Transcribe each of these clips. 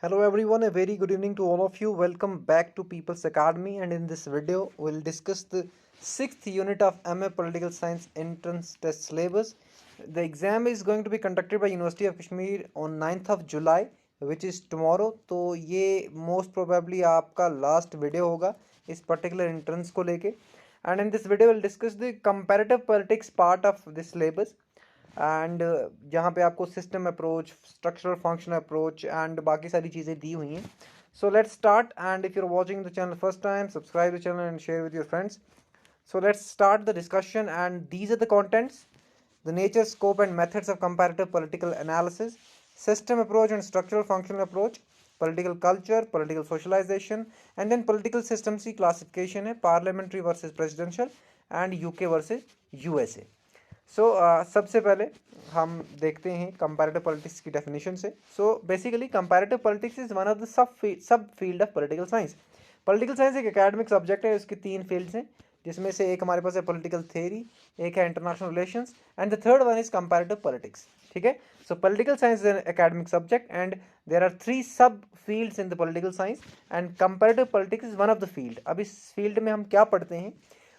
Hello everyone, a very good evening to all of you. Welcome back to People's Academy, and in this video we'll discuss the 6th unit of MA Political Science entrance test syllabus. The exam is going to be conducted by University of Kashmir on 9th of July, which is tomorrow. तो ये most probably आपका last video होगा इस particular entrance को लेके, and in this video we'll discuss the comparative politics part of this syllabus. And जहाँ पे आपको system approach, structural function approach and बाकी सारी चीज़ें दी हुई हैं. So let's start, and if you are watching the channel first time, subscribe the channel and share with your friends. So let's start the discussion, and these are the contents: the nature, scope and methods of comparative political analysis, system approach and structural functional approach, political culture, political socialization, and then political systems की classification है, parliamentary versus presidential and UK versus USA. सबसे पहले हम देखते हैं comparative politics की definition से. Basically comparative politics is one of the sub field of political science. Political science एक एकेडमिक सब्जेक्ट है. उसकी 3 फील्ड्स हैं, जिसमें से एक हमारे पास है पॉलिटिकल थ्योरी, एक है international relations, and the third one is comparative politics. ठीक है. So political science is an academic subject and there are 3 subfields in the political science, and comparative politics is one of the field. अब इस field में हम क्या पढ़ते हैं?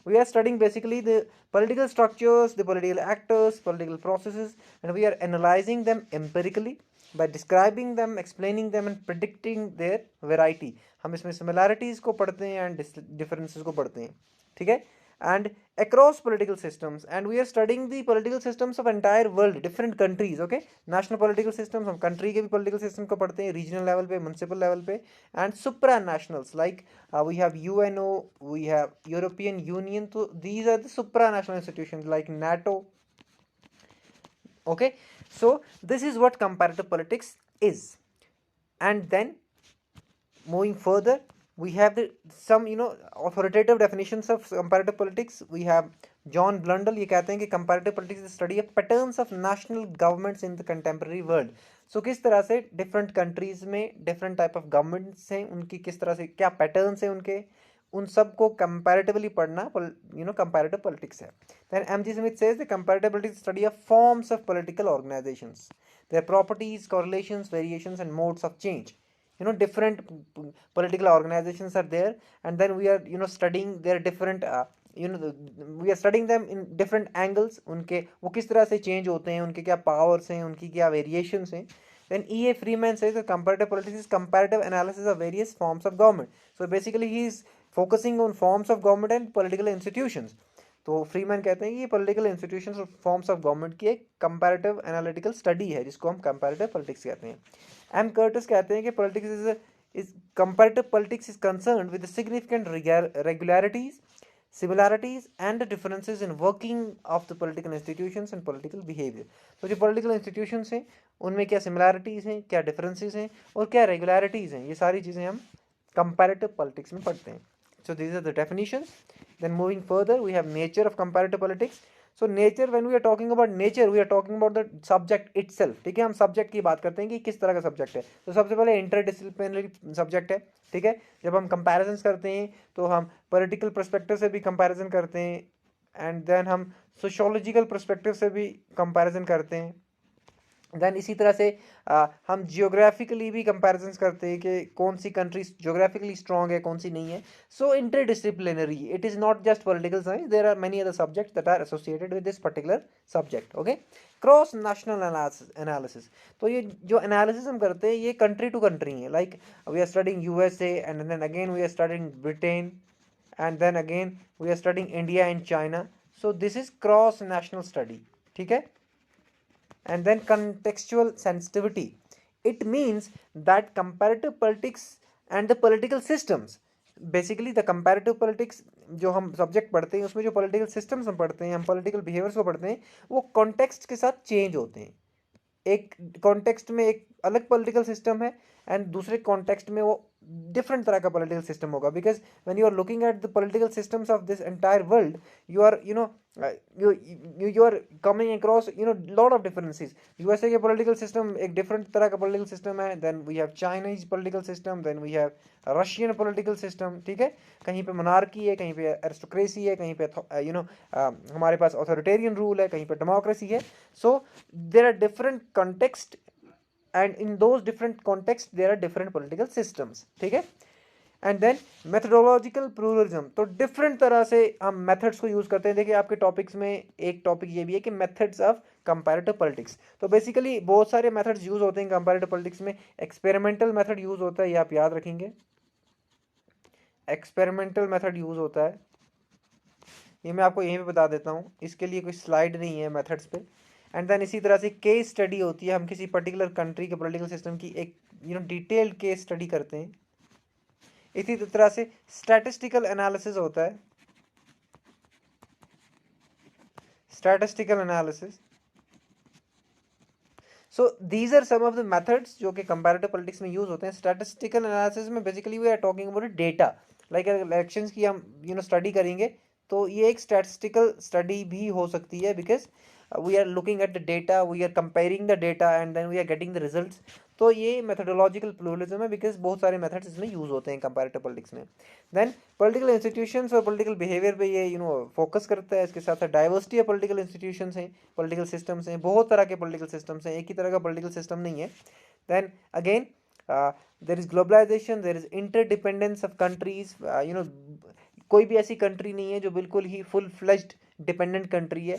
We are studying basically the political structures, the political actors, political processes, and we are analyzing them empirically by describing them, explaining them and predicting their variety. हम इसमें similarities को पढ़ते हैं and differences को पढ़ते हैं. ठीक है. And across political systems, and we are studying the political systems of entire world, different countries. Okay, national political systems, हम country के भी political system को पढ़ते हैं, regional level पे, municipal level पे, and supranationals like we have UNO, we have European Union. So these are the supranational institutions like NATO. Okay, so this is what comparative politics is. And then moving further, we have some authoritative definitions of comparative politics. We have John Blundell. ये कहते हैं कि comparative politics is study of patterns of national governments in the contemporary world. So किस तरह से different countries में different type of governments हैं, उनकी किस तरह से क्या patterns हैं उनके, उन सब को comparatively पढ़ना comparative politics है. Then M.G. Smith says the comparative politics is study of forms of political organizations, their properties, correlations, variations and modes of change. Different political organizations are there, and then we are studying their different we are studying them in different angles. उनके वो किस तरह से change होते हैं, उनके क्या powers हैं, उनकी क्या variations हैं. Then E.A. Freeman says that comparative politics is comparative analysis of various forms of government. So basically he is focusing on forms of government and political institutions. तो फ्रीमैन कहते हैं कि ये पॉलिटिकल इंस्टीट्यूशंस और forms of government की एक comparative analytical study है, जिसको हम कंपैरेटिव पॉलिटिक्स कहते हैं. एम कर्टिस कहते हैं कि politics is comparative politics is concerned with significant regularities, similarities and differences in working of the political institutions and political behaviour. तो जो पॉलिटिकल इंस्टीट्यूशंस हैं उनमें क्या सिमिलैरिटीज़ हैं, क्या डिफरेंसेस हैं और क्या रेगुलरिटीज़ हैं, ये सारी चीज़ें हम कंपैरेटिव पॉलिटिक्स में पढ़ते हैं. So these are the definitions. Then moving further, we have nature of comparative politics. So nature, when we are talking about nature, we are talking about the subject itself. ठीक है, हम subject की बात करते हैं कि किस तरह का subject है. तो सबसे पहले interdisciplinary subject है. ठीक है, जब हम comparisons करते हैं तो हम political perspective से भी comparison करते हैं, and then हम sociological perspective से भी comparison करते हैं. देन इसी तरह से हम जियोग्राफिकली भी कंपैरिजंस करते हैं कि कौन सी कंट्री जियोग्राफिकली स्ट्रॉन्ग है, कौन सी नहीं है. So interdisciplinary, it is not just political science, there are many other subjects that are associated with this particular subject. Okay. Cross national analysis, तो ये जो एनालिसिस हम करते हैं ये कंट्री टू कंट्री है. Like we are studying USA and then again we are studying Britain and then again we are studying India and China. So this is cross national study. ठीक है. And then contextual sensitivity, it means that comparative politics and the political systems, basically the comparative politics जो हम subject पढ़ते हैं उसमें जो political systems हम पढ़ते हैं, हम political behaviors को पढ़ते हैं, वो context के साथ change होते हैं. एक कॉन्टेक्स्ट में एक अलग पॉलिटिकल सिस्टम है एंड दूसरे कॉन्टेक्स्ट में वो डिफरेंट तरह का पॉलिटिकल सिस्टम होगा. Because when you are looking at the political systems of this entire world, you are you are coming across lot of differences. USA के पॉलिटिकल सिस्टम एक different तरह का पॉलिटिकल सिस्टम है. Then we have Chinese political system, then we have Russian political system. ठीक है, कहीं पे monarchy है, कहीं पे एरिस्टोक्रेसी है, कहीं पे हमारे पास ऑथोरिटेरियन रूल है, कहीं पे डेमोक्रेसी है. So there are different context and in those different contexts there are different political systems, ठीक है। एंड देन मेथडोलॉजिकल प्लूरलिज्म, तो डिफरेंट तरह से हम मेथड्स को यूज करते हैं। देखिए आपके टॉपिक्स में एक टॉपिक ये भी है कि मेथड्स ऑफ कंपैरेटिव पॉलिटिक्स, तो बेसिकली बहुत सारे मेथड्स यूज होते हैं कंपैरेटिव पॉलिटिक्स में। एक्सपेरिमेंटल मेथड यूज होता है, ये आप याद रखेंगे, एक्सपेरिमेंटल मेथड यूज होता है, ये मैं आपको यहीं पे बता देता हूँ, इसके लिए कोई स्लाइड नहीं है मेथड्स पे। एंड देन इसी तरह से केस स्टडी होती है, हम किसी पर्टिकुलर कंट्री के पॉलिटिकल सिस्टम की एक डिटेल्ड केस स्टडी करते हैं। इसी तरह से स्टैटिस्टिकल एनालिसिस होता है, statistical analysis. So these are some of the methods जो कि कंपैरेटिव पॉलिटिक्स में यूज होते हैं। स्टैटिस्टिकल एनालिसिस में basically we are talking about data, like elections की हम स्टडी करेंगे तो ये एक स्टैटिस्टिकल स्टडी भी हो सकती है, because we are looking at the data, we are comparing the data and then we are getting the results. तो ये मेथोडोलॉजिकल प्लूरलिज्म है, बिकॉज बहुत सारे मेथड्स इसमें यूज होते हैं कंपैरेटिव पॉलिटिक्स में। देन पॉलिटिकल इंस्टीट्यूशंस और पॉलिटिकल बिहेवियर पे ये फोकस करता है। इसके साथ साथ डाइवर्सिटी ऑफ पॉलिटिकल इंस्टीट्यूशंस हैं, पॉलिटिकल सिस्टम्स हैं, बहुत तरह के पॉलिटिकल सिस्टम्स हैं, एक ही तरह का पॉलिटिकल सिस्टम नहीं है। Then again there is globalization, there is interdependence of countries. कोई भी ऐसी कंट्री नहीं है जो बिल्कुल ही फुल फ्लेज्ड डिपेंडेंट कंट्री है।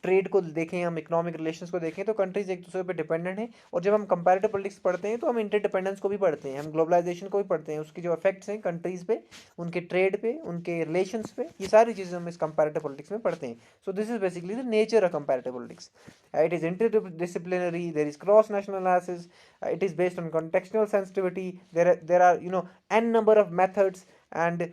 ट्रेड को देखें, हम इकोनॉमिक रिलेशंस को देखें, तो कंट्रीज एक दूसरे पे डिपेंडेंट हैं। और जब हम कंपैरेटिव पॉलिटिक्स पढ़ते हैं तो हम इंटरडिपेंडेंस को भी पढ़ते हैं, हम ग्लोबलाइजेशन को भी पढ़ते हैं, उसके जो इफेक्ट्स हैं कंट्रीज पे, उनके ट्रेड पे, उनके रिलेशंस पे, ये सारी चीज़ें हम इस कंपैरेटिव पॉलिटिक्स में पढ़ते हैं। सो this is basically the nature of comparative politics. It is interdisciplinary, there is cross national analysis, it is based on contextual sensitivity, there are n number of methods, and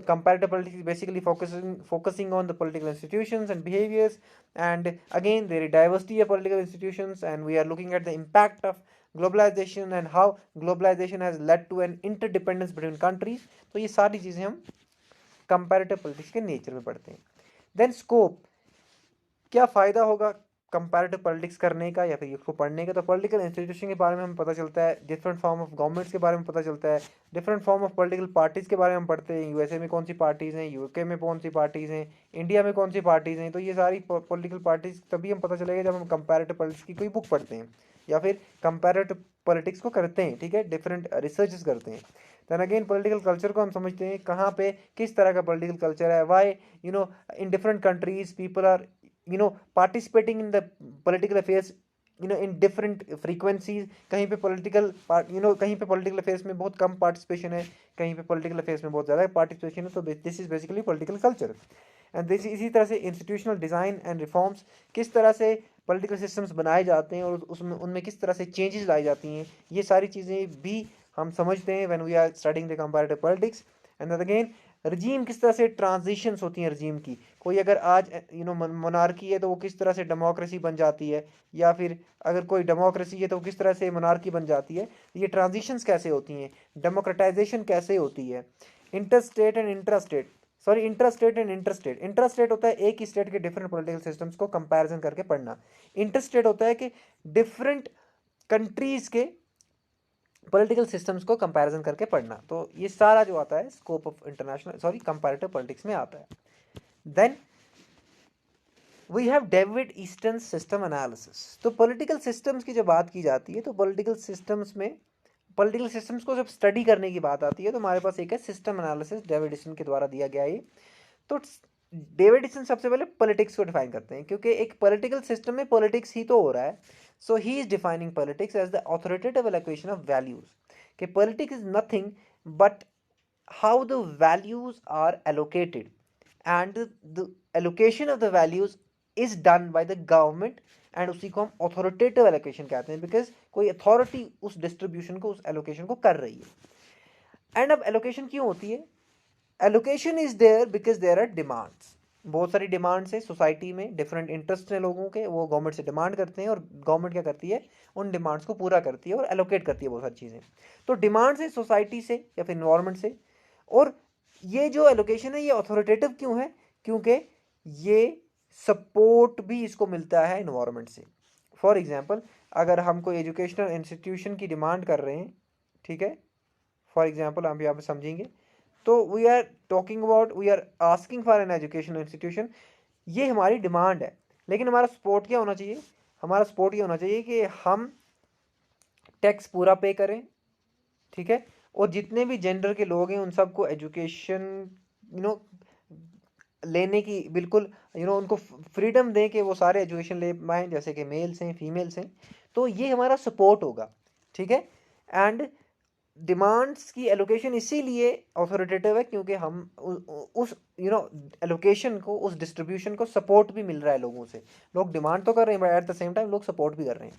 comparative politics is basically focusing on the political institutions and behaviors. And again there is diversity of political institutions, and we are looking at the impact of globalization and how globalization has led to an interdependence between countries। तो ये सारी चीज़ें हम comparative politics के nature में पढ़ते हैं। Then scope, क्या फ़ायदा होगा कंपैरेटिव पॉलिटिक्स करने का या फिर इसको पढ़ने का। तो पॉलिटिकल इंस्टीट्यूशन के बारे में हमें पता चलता है, डिफरेंट फॉर्म ऑफ गवर्नमेंट्स के बारे में पता चलता है, different form of political parties के बारे में हम पढ़ते हैं, यूएसए में कौन सी पार्टीज़ हैं, यूके में कौन सी पार्टीज़ हैं, इंडिया में कौन सी पार्टीज़ हैं। तो ये सारी पॉलिटिकल पार्टीज़ तभी हम पता चलेगा जब हम कंपैरेटिव पॉलिटिक्स की कोई बुक पढ़ते हैं या फिर कंपैरेटिव पॉलिटिक्स को करते हैं, ठीक है, डिफरेंट रिसर्चेस करते हैं। देन अगेन पॉलिटिकल कल्चर को हम समझते हैं, कहाँ पे किस तरह का पॉलिटिकल कल्चर है, why in different countries people are participating in the political affairs in different frequencies। कहीं पे political कहीं पे political affairs में बहुत कम participation है, कहीं पे political affairs में बहुत ज़्यादा participation है। तो this is basically political culture। And this इसी तरह से इंस्टीट्यूशनल डिज़ाइन एंड रिफॉर्म्स, किस तरह से पॉलिटिकल सिस्टम्स बनाए जाते हैं और उसमें उनमें किस तरह से चेंजेस लाई जाती हैं, ये सारी चीज़ें भी हम समझते हैं when we are studying the comparative politics. And again regime, किस तरह से ट्रांजिशंस होती हैं रजीम की, कोई अगर आज मोनार्की है तो वो किस तरह से डेमोक्रेसी बन जाती है, या फिर अगर कोई डेमोक्रेसी है तो वो किस तरह से मोनार्की बन जाती है। ये ट्रांजिशंस कैसे होती हैं, डेमोक्रेटाइजेशन कैसे होती है। Interstate and intrastate, sorry interstate and interstate, interstate होता है एक ही स्टेट के डिफरेंट पॉलिटिकल सिस्टम्स को कंपैरिजन करके पढ़ना। इंटरस्टेट होता है कि डिफरेंट कंट्रीज के पॉलिटिकल सिस्टम्स को कंपैरिजन करके पढ़ना। तो ये सारा जो आता है स्कोप ऑफ कंपैरेटिव पॉलिटिक्स में आता है। Then we have David Easton system analysis. तो पॉलिटिकल सिस्टम्स की जब बात की जाती है तो पॉलिटिकल सिस्टम्स को जब स्टडी करने की बात आती है तो हमारे पास एक है सिस्टम एनालिसिस, डेविड ईस्टन के द्वारा दिया गया ये। तो डेविड ईस्टन सबसे पहले पॉलिटिक्स को डिफाइन करते हैं, क्योंकि एक पॉलिटिकल सिस्टम में पॉलिटिक्स ही तो हो रहा है। So he is defining politics as the authoritative allocation of values, कि politics is nothing but how the values are allocated, and the allocation of the values is done by the government, and उसी को हम authoritative allocation कहते हैं, because कोई authority उस distribution को, उस एलोकेशन को कर रही है। एंड अब एलोकेशन क्यों होती है, allocation is there because there are demands, बहुत सारी डिमांड्स है सोसाइटी में, डिफरेंट इंटरेस्ट हैं लोगों के, वो गवर्नमेंट से डिमांड करते हैं और गवर्नमेंट क्या करती है, उन डिमांड्स को पूरा करती है और एलोकेट करती है बहुत सारी चीज़ें। तो डिमांड्स है सोसाइटी से या फिर इन्वायरमेंट से, और ये जो एलोकेशन है ये अथॉरिटेटिव क्यों है, क्योंकि ये सपोर्ट भी इसको मिलता है इन्वायरमेंट से। फॉर एग्जांपल अगर हम कोई एजुकेशनल इंस्टीट्यूशन की डिमांड कर रहे हैं, ठीक है, फॉर एग्जांपल हम यहाँ पे समझेंगे, तो we are talking about, we are asking for an educational institution, ये हमारी डिमांड है। लेकिन हमारा सपोर्ट क्या होना चाहिए, हमारा सपोर्ट ये होना चाहिए कि हम टैक्स पूरा पे करें, ठीक है, और जितने भी जेंडर के लोग हैं उन सबको एजुकेशन लेने की बिल्कुल उनको फ्रीडम दें कि वो सारे एजुकेशन ले पाएँ, जैसे कि मेल्स हैं फीमेल्स हैं, तो ये हमारा सपोर्ट होगा, ठीक है। एंड डिमांड्स की एलोकेशन इसीलिए अथॉरिटेटिव है क्योंकि हम उस एलोकेशन को, उस डिस्ट्रीब्यूशन को सपोर्ट भी मिल रहा है लोगों से। लोग डिमांड तो कर रहे हैं but at the same time लोग सपोर्ट भी कर रहे हैं।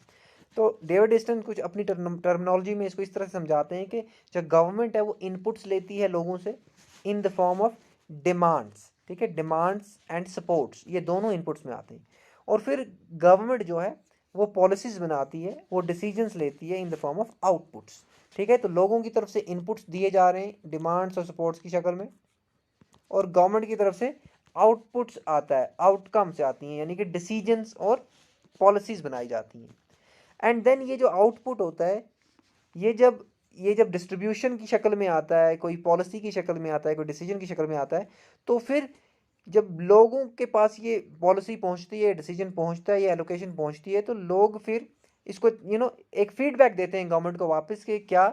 तो डेविड ईस्टन कुछ अपनी टर्मिनोलॉजी में इसको इस तरह से समझाते हैं कि जो गवर्नमेंट है वो इनपुट्स लेती है लोगों से in the form of demands, ठीक है, डिमांड्स एंड सपोर्ट्स, ये दोनों इनपुट्स में आते हैं। और फिर गवर्नमेंट जो है वो पॉलिसीज बनाती है, वो डिसीजंस लेती है in the form of outputs, ठीक है। तो लोगों की तरफ से इनपुट्स दिए जा रहे हैं डिमांड्स और सपोर्ट्स की शक्ल में, और गवर्नमेंट की तरफ से आउटपुट्स आता है, आउटकम से आती हैं, यानी कि डिसीजंस और पॉलिसीज बनाई जाती हैं। एंड देन ये जो आउटपुट होता है ये जब डिस्ट्रीब्यूशन की शक्ल में आता है, कोई पॉलिसी की शक्ल में आता है, कोई डिसीजन की शक्ल में आता है, तो फिर जब लोगों के पास ये पॉलिसी पहुंचती है, डिसीजन पहुंचता है, ये एलोकेशन पहुंचती है, तो लोग फिर इसको एक फीडबैक देते हैं गवर्नमेंट को वापस कि क्या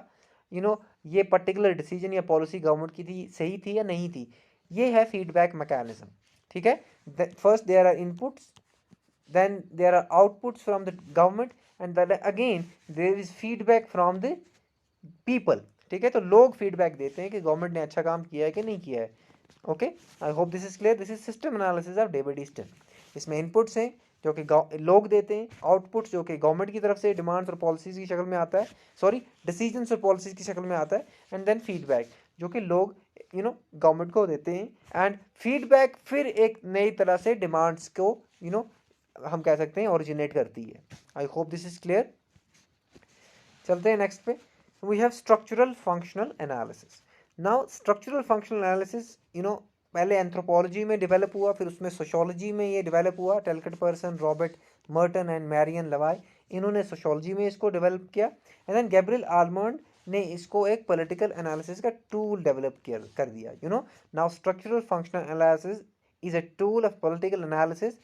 ये पर्टिकुलर डिसीजन या पॉलिसी गवर्नमेंट की थी, सही थी या नहीं थी। ये है फीडबैक मैकेनिज्म, ठीक है। First there are inputs, then there are outputs from the government, and then again there is feedback from the people, ठीक है। तो लोग फीडबैक देते हैं कि गवर्नमेंट ने अच्छा काम किया है कि नहीं किया है। Okay, I hope this is clear. This is system analysis of David Easton. इसमें इनपुट्स हैं जो कि लोग देते हैं, आउटपुट्स जो कि गवर्नमेंट की तरफ से डिमांड्स और पॉलिसीज की शक्ल में आता है, सॉरी डिसीजंस और पॉलिसीज की शक्ल में आता है, एंड देन फीडबैक जो कि लोग गवर्नमेंट को देते हैं। एंड फीडबैक फिर एक नई तरह से डिमांड्स को हम कह सकते हैं ओरिजिनेट करती है। I hope this is clear. चलते हैं नेक्स्ट पे। We have structural functional analysis. Now structural functional analysis पहले एंथ्रोपोलॉजी में डेवलप हुआ, फिर उसमें सोशोलॉजी में ये डेवलप हुआ। Talcott Parsons, Robert Merton and Marion Levy, इन्होंने सोशोलॉजी में इसको डेवलप किया। एंड देन गैब्रियल आलमंड ने इसको एक पॉलिटिकल एनालिसिस का टूल डेवलप कर दिया। Now structural functional analysis is a tool of political analysis.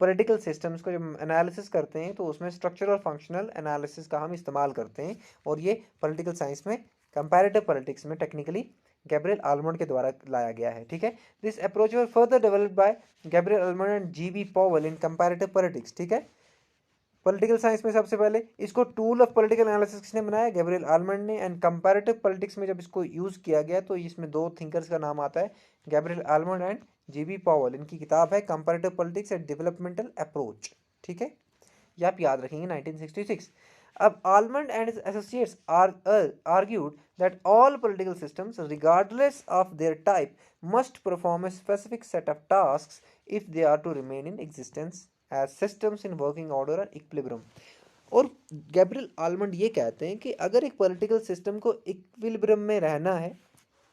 Political systems को जब एनालिसिस करते हैं तो उसमें स्ट्रक्चरल फंक्शनल एनालिसिस का हम इस्तेमाल करते हैं, और ये पॉलिटिकल साइंस में, कंपैरेटिव पॉलिटिक्स में टेक्निकली गैब्रियल आलमंड के द्वारा लाया गया है, ठीक है। This approach was further developed by Gabriel almond and GB Powell in comparative politics, ठीक है। पॉलिटिकल साइंस में सबसे पहले इसको टूल ऑफ पॉलिटिकल एनालिसिस किसने बनाया? गैब्रियल आलमंड ने। एंड कंपैरेटिव पॉलिटिक्स में जब इसको यूज़ किया गया तो इसमें दो थिंकर्स का नाम आता है, Gabriel almond and GB Powell. इनकी किताब है comparative politics and developmental approach, ठीक है, ये आप याद रखेंगे 1966। अब almond and his associates argued that all political systems, regardless of their type, must perform a specific set of tasks if they are to remain in existence as systems in working order or equilibrium। और Gabriel almond ये कहते हैं कि अगर एक political system को equilibrium में रहना है,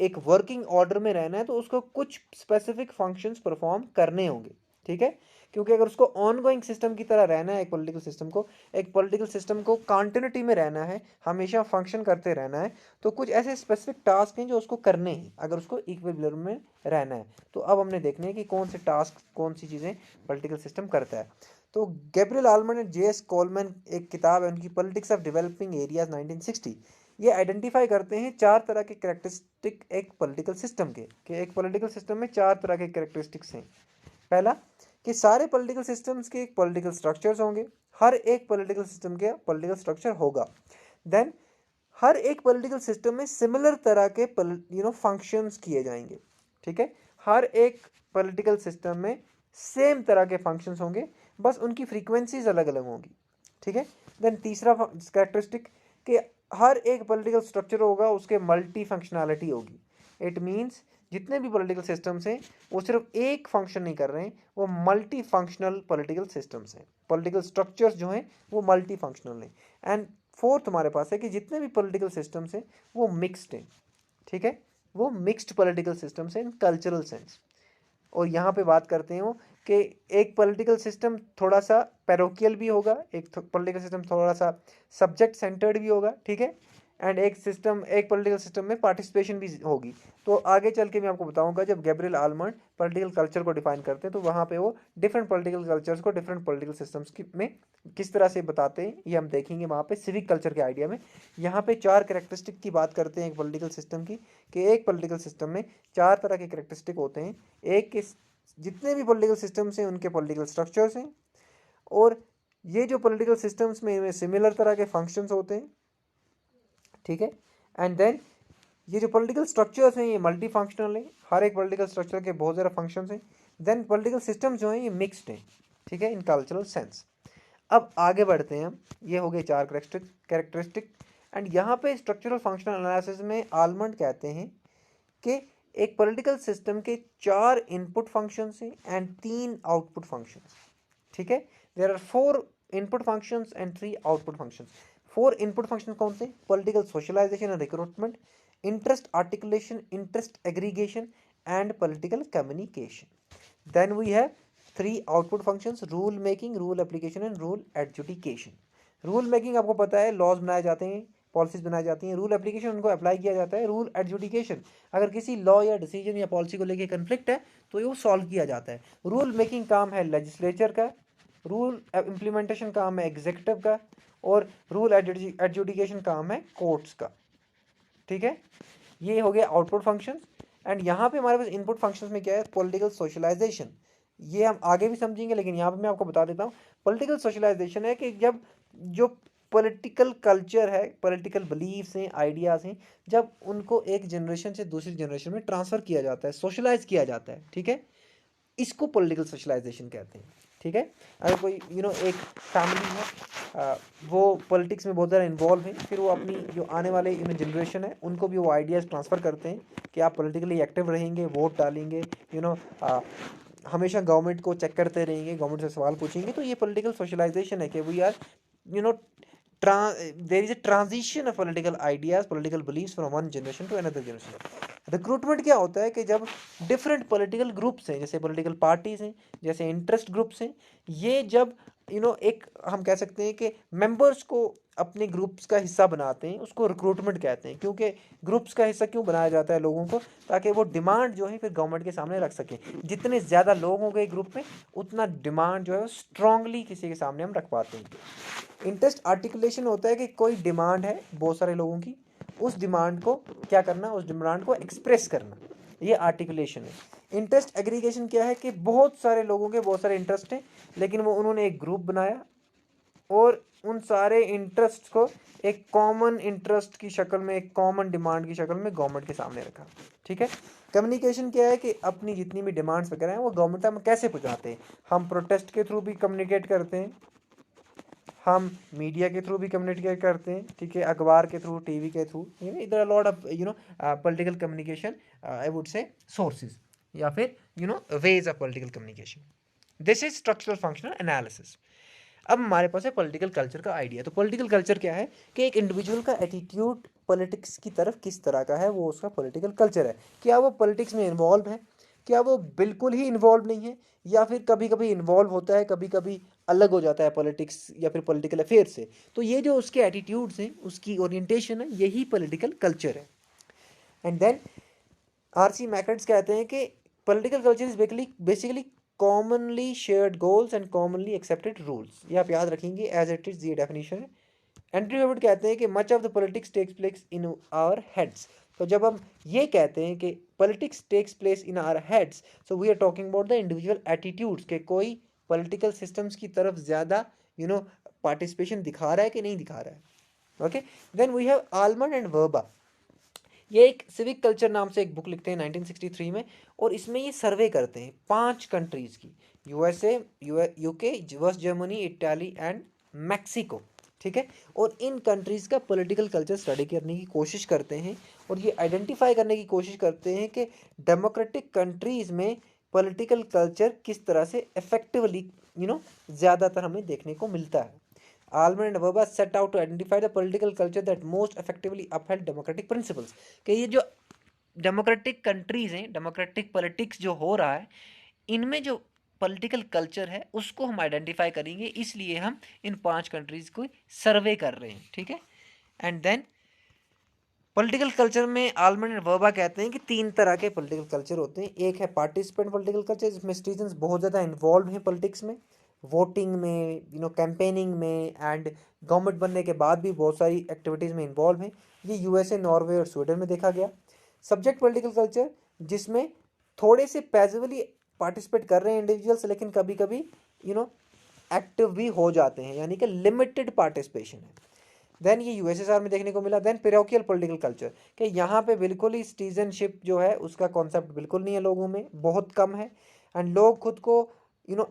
एक वर्किंग ऑर्डर में रहना है, तो उसको कुछ स्पेसिफिक फंक्शंस परफॉर्म करने होंगे, ठीक है। क्योंकि अगर उसको ऑनगोइंग सिस्टम की तरह रहना है, एक पॉलिटिकल सिस्टम को कंटिन्यूटी में रहना है, हमेशा फंक्शन करते रहना है, तो कुछ ऐसे स्पेसिफिक टास्क हैं जो उसको करने हैं अगर उसको इक्विलिब्रियम में रहना है। तो अब हमने देखने हैं कि कौन से टास्क, कौन सी चीज़ें पॉलिटिकल सिस्टम करता है। तो Gabriel almond and JS. Coleman, एक किताब है उनकी, पॉलिटिक्स ऑफ डेवलपिंग एरियाज 1960, ये आइडेंटिफाई करते हैं चार तरह के कैरेक्टरिस्टिक एक पॉलिटिकल सिस्टम के, कि एक पॉलिटिकल सिस्टम में चार तरह के कैरेक्टरिस्टिक्स हैं। पहला कि सारे पॉलिटिकल सिस्टम्स के एक पॉलिटिकल स्ट्रक्चर्स होंगे, हर एक पॉलिटिकल सिस्टम के पॉलिटिकल स्ट्रक्चर होगा। देन हर एक पॉलिटिकल सिस्टम में सिमिलर तरह के फंक्शंस किए जाएंगे, ठीक है। हर एक पॉलिटिकल सिस्टम में सेम तरह के फंक्शंस होंगे, बस उनकी फ्रीक्वेंसीज अलग अलग होंगी, ठीक है। देन तीसरा कैरेक्टरिस्टिक कि हर एक पॉलिटिकल स्ट्रक्चर होगा उसके मल्टी फंक्शनैलिटी होगी। इट मीन्स जितने भी पॉलिटिकल सिस्टम्स हैं वो सिर्फ एक फंक्शन नहीं कर रहे हैं, वो मल्टी फंक्शनल पॉलिटिकल सिस्टम्स हैं। पॉलिटिकल स्ट्रक्चर्स जो हैं वो मल्टी फंक्शनल हैं। एंड फोर्थ हमारे पास है कि जितने भी पॉलिटिकल सिस्टम्स हैं वो मिक्स्ड हैं, ठीक है, वो मिक्स्ड पॉलिटिकल सिस्टम्स हैं इन कल्चरल सेंस। और यहाँ पे बात करते हैं कि एक पॉलिटिकल सिस्टम थोड़ा सा पैरोकियल भी होगा, एक पॉलिटिकल सिस्टम थोड़ा सा सब्जेक्ट सेंटर्ड भी होगा, ठीक है। एंड एक पॉलिटिकल सिस्टम में पार्टिसिपेशन भी होगी। तो आगे चल के मैं आपको बताऊंगा जब गैब्रियल आलमंड पॉलिटिकल कल्चर को डिफाइन करते हैं तो वहाँ पे वो डिफरेंट पॉलिटिकल कल्चर्स को डिफरेंट पॉलिटिकल सिस्टम्स में किस तरह से बताते हैं ये हम देखेंगे वहाँ पे सिविक कल्चर के आइडिया में। यहाँ पे 4 कैरेक्टरिस्टिक की बात करते हैं एक पॉलिटिकल सिस्टम की, कि एक पॉलिटिकल सिस्टम में 4 तरह के कैरेक्टरिस्टिक होते हैं। एक के जितने भी पॉलिटिकल सिस्टम्स हैं उनके पॉलिटिकल स्ट्रक्चर्स हैं, और ये जो पॉलिटिकल सिस्टम्स में इनमें सिमिलर तरह के फंक्शंस होते हैं, ठीक है। एंड देन ये जो पॉलिटिकल स्ट्रक्चर्स हैं ये मल्टी फंक्शनल हैं, हर एक पॉलिटिकल स्ट्रक्चर के बहुत ज़्यादा फंक्शंस हैं। देन पॉलिटिकल सिस्टम जो हैं ये मिक्स्ड हैं, ठीक है, इन कल्चरल सेंस। अब आगे बढ़ते हैं हम, ये हो गए 4 कैरेक्टरिस्टिक। एंड यहाँ पे स्ट्रक्चरल फंक्शनल एनालिसिस में आलमंड कहते हैं कि एक पॉलिटिकल सिस्टम के 4 इनपुट फंक्शंस हैं एंड 3 आउटपुट फंक्शंस, ठीक है। There are 4 input functions and 3 output functions. 4 input function कौन से? Political socialization and recruitment, interest articulation, interest aggregation and political communication. Then we have 3 output functions, rule making, rule application and rule adjudication. Rule making आपको पता है, laws बनाए जाते हैं, policies बनाई जाती हैं। रूल एप्लीकेशन उनको अप्लाई किया जाता है। रूल एडजुडिकेशन अगर किसी लॉ या डिसीजन या पॉलिसी को लेकर कन्फ्लिक्ट है तो ये वो सॉल्व किया जाता है। रूल मेकिंग काम है लेजिस्लेचर का, रूल इम्प्लीमेंटेशन काम है एग्जीक्यूटिव का, और रूल एडजुडिकेशन काम है कोर्ट्स का, ठीक है। ये हो गया आउटपुट फंक्शंस। एंड यहाँ पे हमारे पास इनपुट फंक्शंस में क्या है? Political socialization. ये हम आगे भी समझेंगे, लेकिन यहाँ पे मैं आपको बता देता हूँ। पॉलिटिकल सोशलाइजेशन है कि जब जो पॉलिटिकल कल्चर है, पॉलिटिकल बिलीव्स हैं, आइडियाज़ हैं, जब उनको एक जनरेशन से दूसरी जनरेशन में ट्रांसफ़र किया जाता है, सोशलाइज किया जाता है, ठीक है, इसको पॉलिटिकल सोशलाइजेशन कहते हैं, ठीक है। अगर कोई एक फैमिली है, वो पॉलिटिक्स में बहुत ज़्यादा इन्वॉल्व है, फिर वो अपनी जो आने वाले जनरेशन है उनको भी वो आइडियाज़ ट्रांसफ़र करते हैं कि आप पॉलिटिकली एक्टिव रहेंगे, वोट डालेंगे, हमेशा गवर्नमेंट को चेक करते रहेंगे, गवर्नमेंट से सवाल पूछेंगे। तो ये पॉलिटिकल सोशलाइजेशन है कि we are you know there is a transition of political ideas, political beliefs from one generation to another generation. Recruitment क्या होता है कि जब डिफरेंट पॉलिटिकल ग्रुप्स हैं, जैसे पॉलिटिकल पार्टीज हैं, जैसे इंटरेस्ट ग्रुप्स हैं, ये जब एक हम कह सकते हैं कि मेंबर्स को अपने ग्रुप्स का हिस्सा बनाते हैं, उसको रिक्रूटमेंट कहते हैं। क्योंकि ग्रुप्स का हिस्सा क्यों बनाया जाता है लोगों को? ताकि वो डिमांड जो है फिर गवर्नमेंट के सामने रख सकें। जितने ज़्यादा लोग होंगे ग्रुप में उतना डिमांड जो है स्ट्रांगली किसी के सामने हम रख पाते हैं। इंटरेस्ट आर्टिकुलेशन होता है कि कोई डिमांड है बहुत सारे लोगों की, उस डिमांड को क्या करना, उस डिमांड को एक्सप्रेस करना, ये आर्टिकुलेशन है। इंटरेस्ट एग्रीगेशन क्या है कि बहुत सारे लोगों के बहुत सारे इंटरेस्ट हैं, लेकिन वो उन्होंने एक ग्रुप बनाया और उन सारे इंटरेस्ट को एक कॉमन इंटरेस्ट की शक्ल में, एक कॉमन डिमांड की शक्ल में गवर्नमेंट के सामने रखा, ठीक है। कम्युनिकेशन क्या है कि अपनी जितनी भी डिमांड्स वगैरह हैं वो गवर्नमेंट तक कैसे पहुंचाते हैं। हम प्रोटेस्ट के थ्रू भी कम्युनिकेट करते हैं, हम मीडिया के थ्रू भी कम्युनिकेट करते हैं, ठीक है, अखबार के थ्रू, टीवी के थ्रू, इधर lot of political communication I would say sources, या फिर ways of political communication. This is structural functional analysis. अब हमारे पास है पॉलिटिकल कल्चर का आइडिया। तो पॉलिटिकल कल्चर क्या है कि एक इंडिविजुअल का एटीट्यूड पॉलिटिक्स की तरफ किस तरह का है, वो उसका पॉलिटिकल कल्चर है। क्या वो पॉलिटिक्स में इन्वॉल्व है, क्या वो बिल्कुल ही इन्वॉल्व नहीं है, या फिर कभी कभी इन्वॉल्व होता है, कभी कभी अलग हो जाता है पॉलिटिक्स या फिर पॉलिटिकल अफेयर से। तो ये जो उसके एटीट्यूड्स हैं, उसकी ओरिएंटेशन है, यही पॉलिटिकल कल्चर है। एंड देन आरसी मैकर्ड्स कहते हैं कि political culture is basically commonly shared goals and commonly accepted rules. ये आप याद रखेंगे एज इट इज, ये डेफिनेशन है। एंड्रयू हेविट कहते हैं कि much of the politics takes place in our heads. तो जब हम ये कहते हैं कि politics takes place in our heads, so we are talking about the individual attitudes, के कोई पॉलिटिकल सिस्टम्स की तरफ ज़्यादा पार्टिसिपेशन दिखा रहा है कि नहीं दिखा रहा है। Okay, then we have Almond and Verba. ये एक सिविक कल्चर नाम से एक बुक लिखते हैं 1963 में, और इसमें ये सर्वे करते हैं 5 कंट्रीज़ की, USA, UK, West Germany, Italy and Mexico, ठीक है। और इन कंट्रीज़ का पॉलिटिकल कल्चर स्टडी करने की कोशिश करते हैं, और ये आइडेंटिफाई करने की कोशिश करते हैं कि डेमोक्रेटिक कंट्रीज़ में पॉलिटिकल कल्चर किस तरह से इफेक्टिवली ज़्यादातर हमें देखने को मिलता है। Almond and Verba set out to identify the political culture that most effectively upheld democratic principles। कि ये जो डेमोक्रेटिक कंट्रीज हैं, डेमोक्रेटिक पॉलिटिक्स जो हो रहा है, इनमें जो पॉलिटिकल कल्चर है उसको हम आइडेंटिफाई करेंगे, इसलिए हम इन 5 कंट्रीज को सर्वे कर रहे हैं, ठीक है। एंड देन पॉलिटिकल कल्चर में आलमंड एंड वर्बा कहते हैं कि 3 तरह के पॉलिटिकल कल्चर होते हैं। एक है पार्टिसिपेंट पॉलिटिकल कल्चर, जिसमें सिटीजन्स बहुत ज़्यादा इन्वॉल्व हैं पॉलिटिक्स में, वोटिंग में, कैंपेनिंग में, एंड गवर्नमेंट बनने के बाद भी बहुत सारी एक्टिविटीज़ में इन्वॉल्व हैं। ये यूएसए, नॉर्वे और स्वीडन में देखा गया। सब्जेक्ट पॉलिटिकल कल्चर, जिसमें थोड़े से पैसिवली पार्टिसिपेट कर रहे हैं इंडिविजुअल्स, लेकिन कभी कभी एक्टिव भी हो जाते हैं, यानी कि लिमिटेड पार्टिसिपेशन है। देन ये यूएसएसआर में देखने को मिला। देन पेरोकियल पॉलिटिकल कल्चर, कि यहाँ पे बिल्कुल ही सिटीजनशिप जो है उसका कॉन्सेप्ट बिल्कुल नहीं है, लोगों में बहुत कम है, एंड लोग खुद को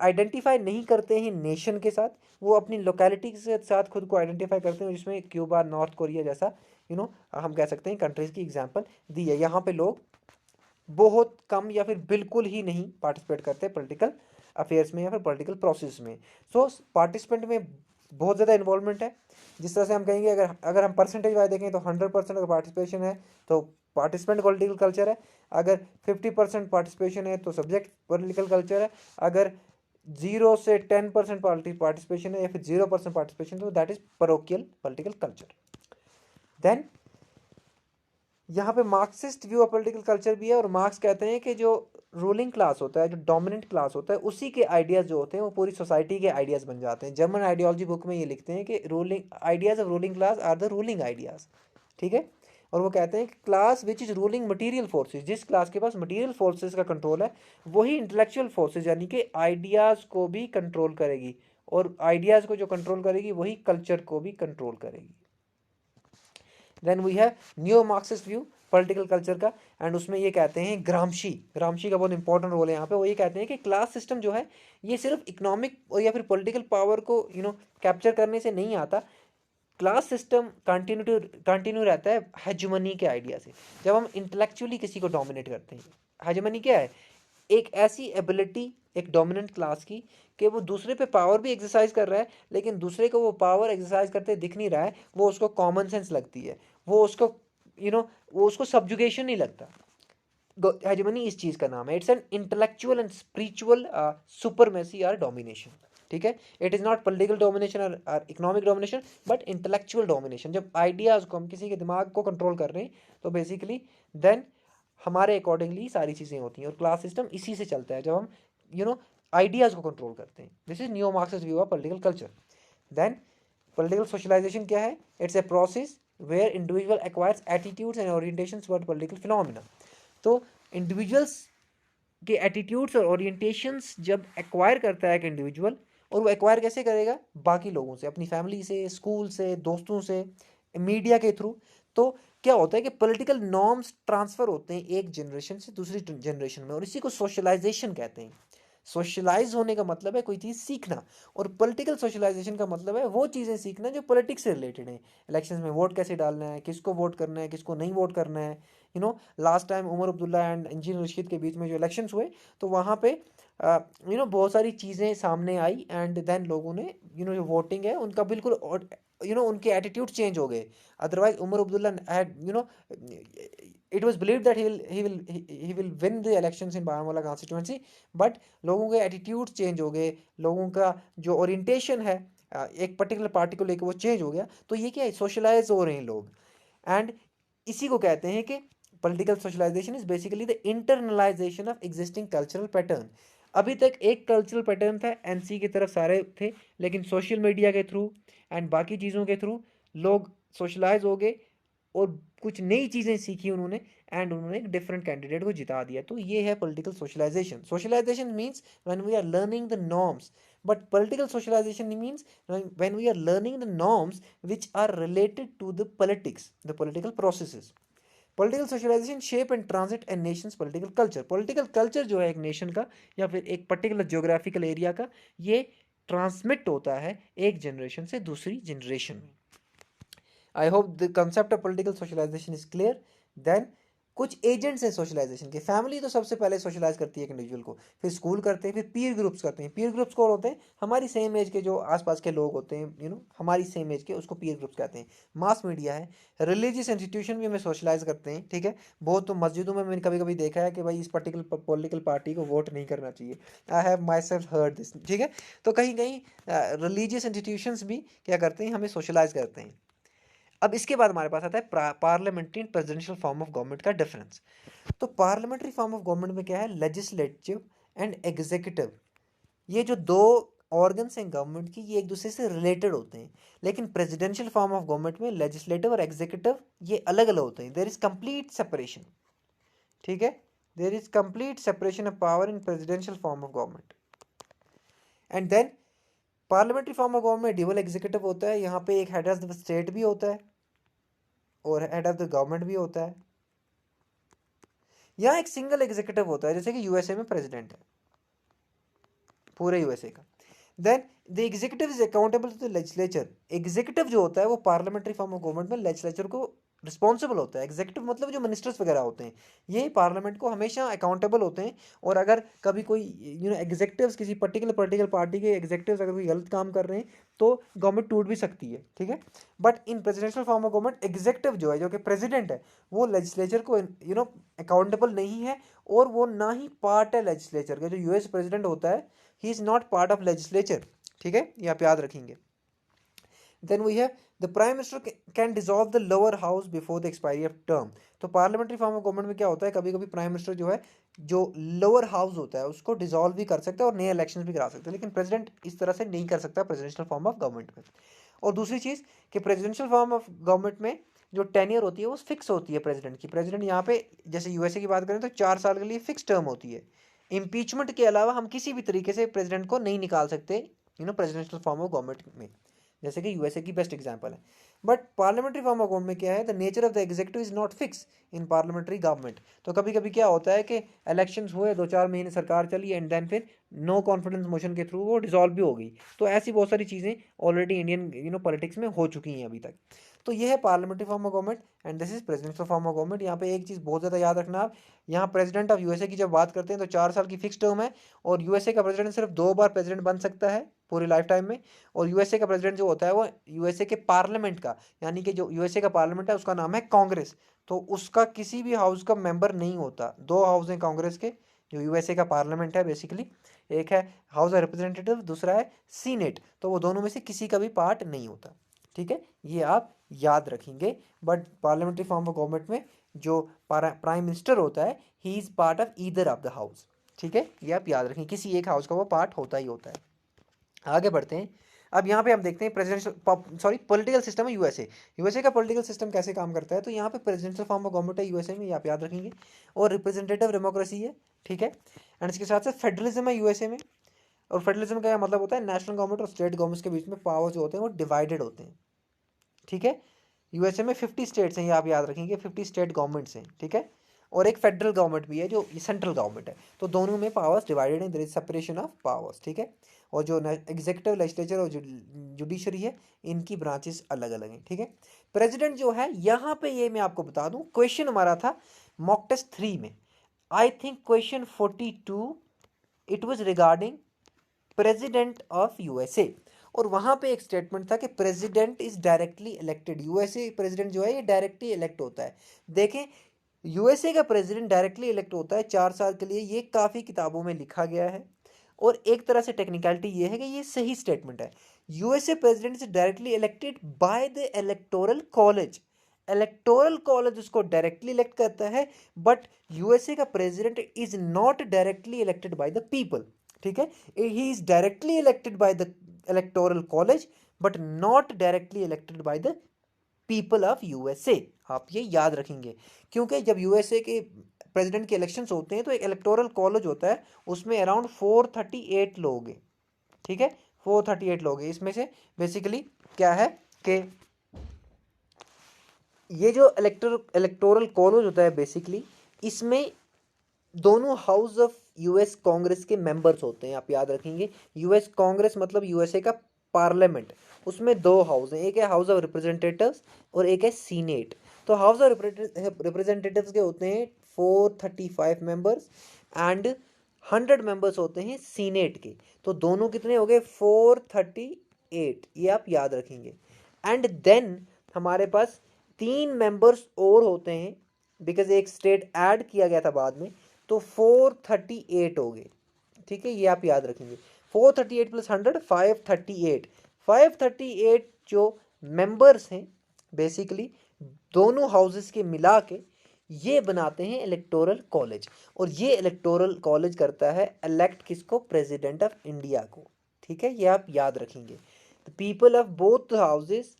आइडेंटिफाई नहीं करते हैं नेशन के साथ, वो अपनी लोकेलिटी के साथ खुद को आइडेंटिफाई करते हैं, जिसमें क्यूबा, नॉर्थ कोरिया जैसा हम कह सकते हैं कंट्रीज की एग्जाम्पल दी है। यहाँ पे लोग बहुत कम या फिर बिल्कुल ही नहीं पार्टिसिपेट करते पॉलिटिकल अफेयर्स में या फिर पॉलिटिकल प्रोसेस में। सो पार्टिसिपेंट में बहुत ज़्यादा इन्वॉल्वमेंट है। जिस तरह से हम कहेंगे, अगर अगर हम परसेंटेज वाइज देखें तो 100% अगर पार्टिसिपेशन है तो पार्टिसिपेंट पॉलिटिकल कल्चर है। अगर 50% पार्टिसिपेशन है तो सब्जेक्ट पॉलिटिकल कल्चर है। अगर 0 से 10% पार्टिसिपेशन है या फिर 0% पार्टिसिपेशन, तो that is parochial political culture. Then यहाँ पे Marxist view of political culture भी है, और मार्क्स कहते हैं कि जो रूलिंग क्लास होता है, जो डोमिनेंट क्लास होता है, उसी के आइडियाज़ जो होते हैं वो पूरी सोसाइटी के आइडियाज़ बन जाते हैं। जर्मन आइडियोलॉजी बुक में ये लिखते हैं कि ruling ideas of ruling class are the ruling ideas. ठीक है, और वो कहते हैं कि class which is ruling material forces, जिस क्लास के पास मटीरियल फोर्सेज का कंट्रोल है, वही इंटेलेक्चुअल फोर्सेज यानी कि आइडियाज़ को भी कंट्रोल करेगी, और आइडियाज़ को जो कंट्रोल करेगी वही कल्चर को भी कंट्रोल करेगी। Then we have new Marxist view political culture का, एंड उसमें ये कहते हैं ग्रामशी का बहुत इंपॉर्टेंट रोल है यहाँ पे। वो ये कहते हैं कि क्लास सिस्टम जो है ये सिर्फ इकोनॉमिक और या फिर पॉलिटिकल पावर को कैप्चर करने से नहीं आता। क्लास सिस्टम कंटिन्यू रहता है हेजुमनी के आइडिया से। जब हम इंटेलेक्चुअली किसी को डोमिनेट करते हैं, हेजुमनी क्या है? एक ऐसी एबिलिटी एक डोमिनेंट क्लास की कि वो दूसरे पे पावर भी एक्सरसाइज कर रहा है, लेकिन दूसरे को वो पावर एक्सरसाइज करते दिख नहीं रहा है, वो उसको कॉमन सेंस लगती है, वो उसको वो उसको सब्जुगेशन नहीं लगता। हेजेमनी इस चीज़ का नाम है। It's an intellectual and spiritual supremacy और डोमिनेशन। ठीक है, it is not political domination और economic domination, but intellectual domination. जब आइडियाज़ को हम किसी के दिमाग को कंट्रोल कर रहे हैं तो बेसिकली देन हमारे अकॉर्डिंगली सारी चीज़ें होती हैं, और क्लास सिस्टम इसी से चलता है, जब हम आइडियाज़ को कंट्रोल करते हैं। This is new Marxist view of political culture. देन पॉलिटिकल सोशलाइजेशन क्या है? It's a process where individual acquires attitudes and orientations toward political phenomena. तो इंडिविजुअल्स के एटीट्यूड्स और ओरिएंटेशंस जब एक्वायर करता है एक इंडिविजुअल, और वो एक्वायर कैसे करेगा? बाकी लोगों से, अपनी फैमिली से, स्कूल से, दोस्तों से, मीडिया के थ्रू। तो क्या होता है कि पॉलिटिकल नॉर्म्स ट्रांसफ़र होते हैं एक जनरेशन से दूसरी जनरेशन में, और इसी को सोशलाइजेशन कहते हैं। सोशलाइज होने का मतलब है कोई चीज़ सीखना, और पॉलिटिकल सोशलाइजेशन का मतलब है वो चीज़ें सीखना जो पॉलिटिक्स से रिलेटेड है। इलेक्शंस में वोट कैसे डालना है, किसको वोट करना है, किसको नहीं वोट करना है। Last time Omar Abdullah and engineer Rashid के बीच में जो इलेक्शंस हुए, तो वहाँ पे बहुत सारी चीज़ें सामने आई, एंड देन लोगों ने जो वोटिंग है उनका बिल्कुल उनके एटीट्यूड चेंज हो गए। Otherwise Omar Abdullah had it was believed that he will win the elections in Baramulla constituency, but लोगों के एटीट्यूड चेंज हो गए, लोगों का जो ओरिएंटेशन है एक पर्टिकुलर पार्टी को लेकर वो चेंज हो गया। तो ये क्या है? सोशलाइज हो रहे हैं लोग, एंड इसी को कहते हैं कि political socialization is basically the internalization of existing cultural pattern. अभी तक एक कल्चरल पैटर्न था, एनसी की तरफ सारे थे, लेकिन सोशल मीडिया के थ्रू एंड बाकी चीज़ों के थ्रू लोग सोशलाइज हो गए, और कुछ नई चीज़ें सीखी उन्होंने, एंड उन्होंने एक डिफरेंट कैंडिडेट को जिता दिया। तो ये है political socialization. Socialization means when we are learning the norms, but political socialization means when we are learning the norms which are related to the politics, the political processes. Political socialization shape and transit and nations political culture. Political culture जो है एक nation का या फिर एक particular geographical area का, ये transmit होता है एक जनरेशन से दूसरी जनरेशन में। I hope the concept of political socialization is clear. Then कुछ एजेंट्स हैं सोशलाइजेशन के। फैमिली तो सबसे पहले सोशलाइज करती है एक इंडिविजुअल को, फिर स्कूल करते हैं, फिर पीयर ग्रुप्स करते हैं। पीयर ग्रुप्स कौन होते हैं? हमारी सेम एज के जो आसपास के लोग होते हैं, हमारी सेम एज के, उसको पीयर ग्रुप्स कहते हैं। मास मीडिया है। रिलीजियस इंस्टीट्यूशन भी हमें सोशलाइज करते हैं। ठीक है, बहुत तो मस्जिदों में मैंने कभी कभी देखा है कि भाई इस पर्टिकुलर पॉलिटिकल पार्टी को वोट नहीं करना चाहिए। I have my self heard this. ठीक है, तो कहीं कहीं रिलीजियस इंस्टीट्यूशंस भी क्या करते हैं? हमें सोशलाइज करते हैं। अब इसके बाद हमारे पास आता है parliamentary and presidential form of government का डिफरेंस। तो पार्लियामेंट्री फॉर्म ऑफ गवर्नमेंट में क्या है, लेजिस्लेटिव एंड एग्जीक्यूटिव, ये जो दो ऑर्गन्स हैं गवर्नमेंट की, ये एक दूसरे से रिलेटेड होते हैं। लेकिन प्रेसिडेंशियल फॉर्म ऑफ गवर्नमेंट में लेजिस्लेटिव और एग्जीक्यूटिव ये अलग अलग होते हैं, देयर इज कंप्लीट सेपरेशन। ठीक है, there is complete separation of power in presidential form of government. And then parliamentary form of government dual executive होता है, यहाँ पे एक हेड ऑफ द स्टेट भी होता है और हेड ऑफ द गवर्नमेंट भी होता है। यहाँ एक सिंगल एग्जीक्यूटिव होता है, जैसे कि यूएसए में प्रेसिडेंट है पूरे यूएसए का। Then the executive is accountable to the legislature. Executive जो होता है वो पार्लियामेंट्री फॉर्म ऑफ गवर्नमेंट में लेजिस्लेचर को रिस्पॉन्सिबल होता है। एग्जीक्यूटिव मतलब जो मिनिस्टर्स वगैरह होते हैं ये पार्लियामेंट को हमेशा अकाउंटेबल होते हैं। और अगर कभी कोई एग्जीक्यूटिव्स किसी पर्टिकुलर पॉलिटिकल पार्टी के एग्जीक्यूटिव्स अगर कोई गलत काम कर रहे हैं तो गवर्नमेंट टूट भी सकती है। ठीक है, but in presidential form of government executive जो है, जो कि प्रेसिडेंट है, वो लेजिस्लेचर को अकाउंटेबल नहीं है और वो ना ही पार्ट है लेजिस्लेचर का। जो यूएस प्रेसिडेंट होता है he is not part of legislature. ठीक है, ये आप याद रखेंगे। Then we have the prime minister can dissolve the lower house before the expiry of term. तो पार्लियामेंट्री फॉर्म ऑफ गवर्नमेंट में क्या होता है, कभी कभी प्राइम मिनिस्टर जो है, जो लोअर हाउस होता है उसको डिसॉल्व भी कर सकता है और नए इलेक्शन भी करा सकता है, लेकिन प्रेसिडेंट इस तरह से नहीं कर सकता प्रेसिडेंशियल फॉर्म ऑफ गवर्नमेंट में। और दूसरी चीज़ कि प्रेसिडेंशियल फॉर्म ऑफ गवर्नमेंट में जो टेन्योर होती है वो फिक्स होती है प्रेसिडेंट की। प्रेसिडेंट यहाँ पे जैसे यूएसए की बात करें तो 4 साल के लिए फिक्स टर्म होती है। इम्पीचमेंट के अलावा हम किसी भी तरीके से प्रेसिडेंट को नहीं निकाल सकते प्रेसिडेंशियल फॉर्म ऑफ गवर्नमेंट में, जैसे कि यूएसए की बेस्ट एग्जांपल है। But parliamentary form of government में क्या है, the nature of the executive is not fix in parliamentary government. तो कभी कभी क्या होता है कि इलेक्शंस हुए, 2-4 महीने सरकार चली एंड देन फिर नो कॉन्फिडेंस मोशन के थ्रू वो डिसॉल्व भी हो गई। तो ऐसी बहुत सारी चीज़ें ऑलरेडी इंडियन पॉलिटिक्स में हो चुकी हैं अभी तक। तो ये है parliamentary form of government and this is presidential form of government. यहाँ पे एक चीज़ बहुत ज़्यादा याद रखना आप, यहाँ प्रेसिडेंट ऑफ यूएसए की जब बात करते हैं तो 4 साल की फिक्स टर्म है और यूएसए का प्रेसिडेंट सिर्फ 2 बार प्रेसिडेंट बन सकता है पूरी लाइफ टाइम में। और यूएसए का प्रेसिडेंट जो होता है वो यूएसए के पार्लियामेंट का, यानी कि जो यूएसए का पार्लियामेंट है उसका नाम है कांग्रेस, तो उसका किसी भी हाउस का मेंबर नहीं होता। 2 हाउस हैं कांग्रेस के, जो यूएसए का पार्लियामेंट है बेसिकली, एक है हाउस ऑफ रिप्रेजेंटेटिव, दूसरा है सीनेट, तो वो दोनों में से किसी का भी पार्ट नहीं होता। ठीक है, ये आप याद रखेंगे। But parliamentary form of government में जो प्राइम मिनिस्टर होता है he is part of either of the house. ठीक है, ये आप याद रखेंगे, किसी एक हाउस का वो पार्ट होता ही होता है। आगे बढ़ते हैं। अब यहाँ पे हम देखते हैं प्रेसिडेंशियल पॉलिटिकल सिस्टम है यूएसए। यूएसए का पॉलिटिकल सिस्टम कैसे काम करता है, तो यहाँ पे प्रेसिडेंशियल फॉर्म ऑफ गवर्नमेंट है यूएसए में, ये आप याद रखेंगे, और रिप्रेजेंटेटिव डेमोक्रेसी है। ठीक है, एंड इसके साथ साथ फेडरलिज्म है यूएसए में। और फेडरलिज्म का क्या मतलब होता है, नेशनल गवर्नमेंट और स्टेट गवर्नमेंट्स के बीच में पावर जो होते हैं वो डिवाइडेड होते हैं। ठीक है, यूएसए में 50 स्टेट्स हैं, ये आप याद रखेंगे, 50 स्टेट गवर्नमेंट्स हैं। ठीक है, और एक फेडरल गवर्नमेंट भी है जो सेंट्रल गवर्नमेंट है, तो दोनों में पावर्स डिवाइडेड है, there is separation of powers. ठीक है, और जो एग्जीक्यूटिव, लेजिस्लेचर और जुडिशरी है, इनकी ब्रांचेस अलग अलग हैं। ठीक है, प्रेसिडेंट जो है यहाँ पे, ये मैं आपको बता दूं, क्वेश्चन हमारा था मॉक टेस्ट 3 में, I think question 42, it was regarding president of USA. और वहां पे एक स्टेटमेंट था कि president is directly elected. USA president जो है ये डायरेक्टली इलेक्ट होता है। देखें, यूएसए का प्रेसिडेंट डायरेक्टली इलेक्ट होता है 4 साल के लिए, ये काफ़ी किताबों में लिखा गया है। और एक तरह से टेक्निकलिटी ये है कि ये सही स्टेटमेंट है। USA president is directly elected by the electoral college. Electoral college उसको डायरेक्टली इलेक्ट करता है, बट यूएसए का president is not directly elected by the people. ठीक है, he is directly elected by the electoral college but not directly elected by the people of USA. आप ये याद रखेंगे, क्योंकि जब यूएसए के प्रेसिडेंट के इलेक्शंस होते हैं तो एक इलेक्टोरल कॉलेज होता है, उसमें अराउंड 438 लोग हैं। ठीक है, 438 लोग हैं। इसमें से बेसिकली क्या है कि ये जो इलेक्टोरल कॉलेज होता है बेसिकली, इसमें दोनों हाउस ऑफ यूएस कांग्रेस के मेंबर्स होते हैं, आप याद रखेंगे। यूएस कांग्रेस मतलब यूएसए का पार्लियामेंट, उसमें 2 हाउस हैं, एक है हाउस ऑफ रिप्रेजेंटेटिव्स और एक है सीनेट। तो हाउस ऑफ रिप्रेजेंटेटिव्स के होते हैं 435 मेंबर्स एंड 100 मेंबर्स होते हैं सीनेट के। तो दोनों कितने हो गए, 438, ये आप याद रखेंगे। एंड देन हमारे पास 3 मेंबर्स और होते हैं, बिकॉज एक स्टेट ऐड किया गया था बाद में, तो 438 हो गए। ठीक है, ये आप याद रखेंगे, 438 + 100 538। 538 जो मेंबर्स हैं बेसिकली दोनों हाउसेस के मिला के ये बनाते हैं इलेक्टोरल कॉलेज, और ये इलेक्टोरल कॉलेज करता है इलेक्ट किसको, प्रेसिडेंट ऑफ इंडिया को। ठीक है, ये आप याद रखेंगे। The people of both houses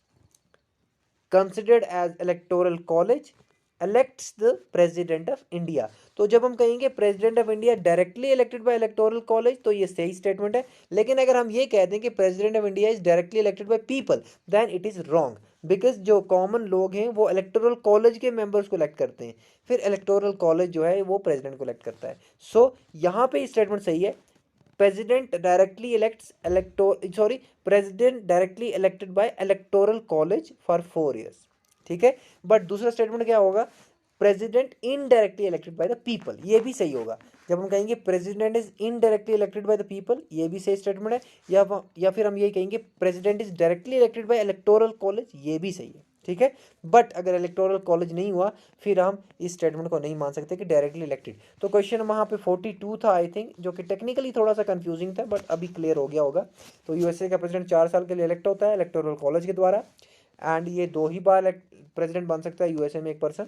considered as electoral college elects the president of India। तो जब हम कहेंगे president of India directly elected by electoral college तो ये सही स्टेटमेंट है, लेकिन अगर हम ये कहते हैं कि president of India is directly elected by people then it is wrong, because जो कॉमन लोग हैं वो इलेक्टोरल कॉलेज के मेंबर्स को इलेक्ट करते हैं, फिर इलेक्टोरल कॉलेज जो है वो प्रेसिडेंट को इलेक्ट करता है। सो यहाँ पे स्टेटमेंट सही है, president directly elects president directly elected by electoral college for 4 years। ठीक है, बट दूसरा स्टेटमेंट क्या होगा, president indirectly elected by the people, ये भी सही होगा। जब हम कहेंगे president is indirectly elected by the people, ये भी सही स्टेटमेंट है, या फिर हम ये कहेंगे president is directly elected by electoral college, ये भी सही है। ठीक है, बट अगर इलेक्टोरल कॉलेज नहीं हुआ फिर हम इस स्टेटमेंट को नहीं मान सकते कि डायरेक्टली इलेक्टेड। तो क्वेश्चन वहाँ पे 42 था आई थिंक, जो कि टेक्निकली थोड़ा सा कंफ्यूजिंग था बट अभी क्लियर हो गया होगा। तो यूएसए का प्रेसिडेंट 4 साल के लिए इलेक्ट होता है इलेक्टोरल कॉलेज के द्वारा, एंड ये 2 ही बार प्रेसिडेंट बन सकता है यूएसए में एक पर्सन।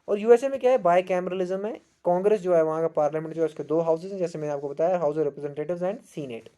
और यूएसए में क्या है, बाय कैमरलिज्म है, कांग्रेस जो है वहाँ का पार्लियामेंट जो है उसके 2 हाउसेज हैं, जैसे मैंने आपको बताया, house of representatives and senate.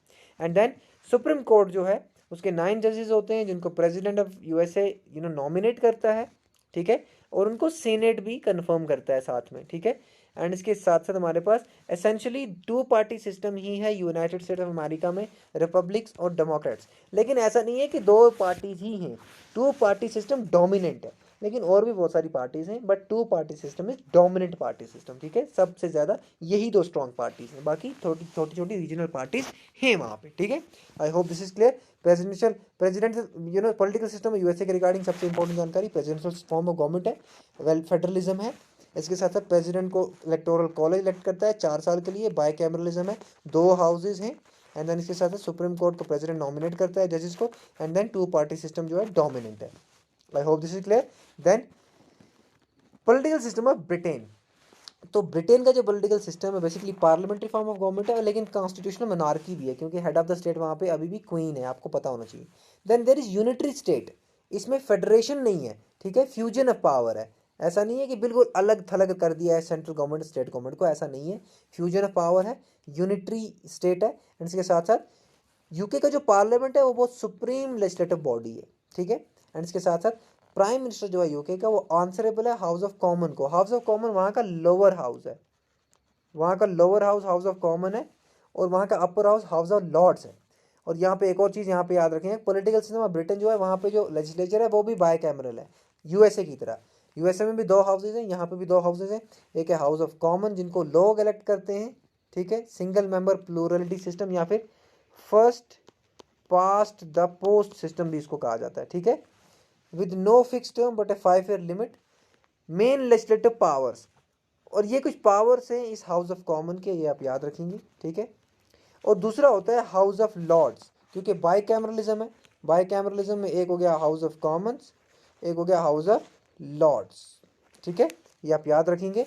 And then supreme court जो है उसके 9 जजेस होते हैं जिनको प्रेसिडेंट ऑफ यूएसए नॉमिनेट करता है। ठीक है, और उनको सीनेट भी कंफर्म करता है साथ में। ठीक है, एंड इसके साथ साथ हमारे पास एसेंशियली 2 पार्टी सिस्टम ही है यूनाइटेड स्टेट्स ऑफ अमेरिका में, रिपब्लिक्स और डेमोक्रेट्स। लेकिन ऐसा नहीं है कि 2 पार्टीज ही हैं, 2 पार्टी सिस्टम डोमिनेंट है, लेकिन और भी बहुत सारी पार्टीज हैं, but 2 party system is dominant party system. ठीक है, सबसे ज़्यादा यही 2 स्ट्रॉन्ग पार्टीज हैं, बाकी छोटी छोटी रीजनल पार्टीज हैं वहाँ पे। ठीक है, I hope this is clear. President political system USA के रिगार्डिंग सबसे इंपॉर्टेंट जानकारी, प्रेसिडेंशियल फॉर्म ऑफ गवर्नमेंट है, वेल फेडरलिज्म है। इसके साथ साथ प्रेसिडेंट को इलेक्टोरल कॉलेज इलेक्ट करता है 4 साल के लिए, बाय कैमरलिज्म है, 2 हाउसेज हैं, एंड देन इसके साथ साथ सुप्रीम कोर्ट को प्रेसिडेंट नॉमिनेट करता है जजेस को, एंड देन 2 पार्टी सिस्टम जो है डोमिनेंट है। I hope this is clear. Then political system of Britain. तो ब्रिटेन का जो पॉलिटिकल सिस्टम है basically parliamentary form of government है, लेकिन कॉन्स्टिट्यूशनल मोनार्की भी है, क्योंकि हेड ऑफ द स्टेट वहाँ पे अभी भी क्वीन है, आपको पता होना चाहिए। Then there is unitary state, इसमें फेडरेशन नहीं है। ठीक है, फ्यूजन ऑफ पावर है, ऐसा नहीं है कि बिल्कुल अलग थलग कर दिया है सेंट्रल गवर्नमेंट स्टेट गवर्नमेंट को, ऐसा नहीं है, फ्यूजन ऑफ पावर है, यूनिटरी स्टेट है। एंड इसके साथ साथ यूके का जो पार्लियामेंट है वो बहुत सुप्रीम लेजिस्लेटिव बॉडी है। ठीक है, एंड इसके साथ साथ प्राइम मिनिस्टर जो है यूके का वो आंसरेबल है हाउस ऑफ कॉमन को। हाउस ऑफ कॉमन वहाँ का लोअर हाउस है, वहाँ का lower house house of common है, और वहाँ का upper house house of lords है। और यहाँ पे एक और चीज़ यहाँ पे याद रखें, पॉलिटिकल सिस्टम ऑफ ब्रिटेन जो है वहाँ पे जो लेजिस्लेचर है वो भी बाय कैमरल है यूएसए की तरह। यूएसए में भी 2 हाउसेज हैं, यहाँ पे भी 2 हाउसेज हैं, एक है हाउस ऑफ कॉमन जिनको लोग इलेक्ट करते हैं। ठीक है, सिंगल मेंबर प्लूरलिटी सिस्टम या फिर first past the post system भी इसको कहा जाता है। ठीक है, with no fix term but a 5 year limit, main legislative powers, और ये कुछ पावर्स हैं इस हाउस ऑफ कॉमन के, ये आप याद रखेंगे। ठीक है, और दूसरा होता है हाउस ऑफ लॉर्ड्स, क्योंकि बाय कैमरलिज्म है, बाय कैमरलिज्म में एक हो गया हाउस ऑफ कॉमन्स, एक हो गया हाउस ऑफ लॉर्ड्स। ठीक है, ये आप याद रखेंगे।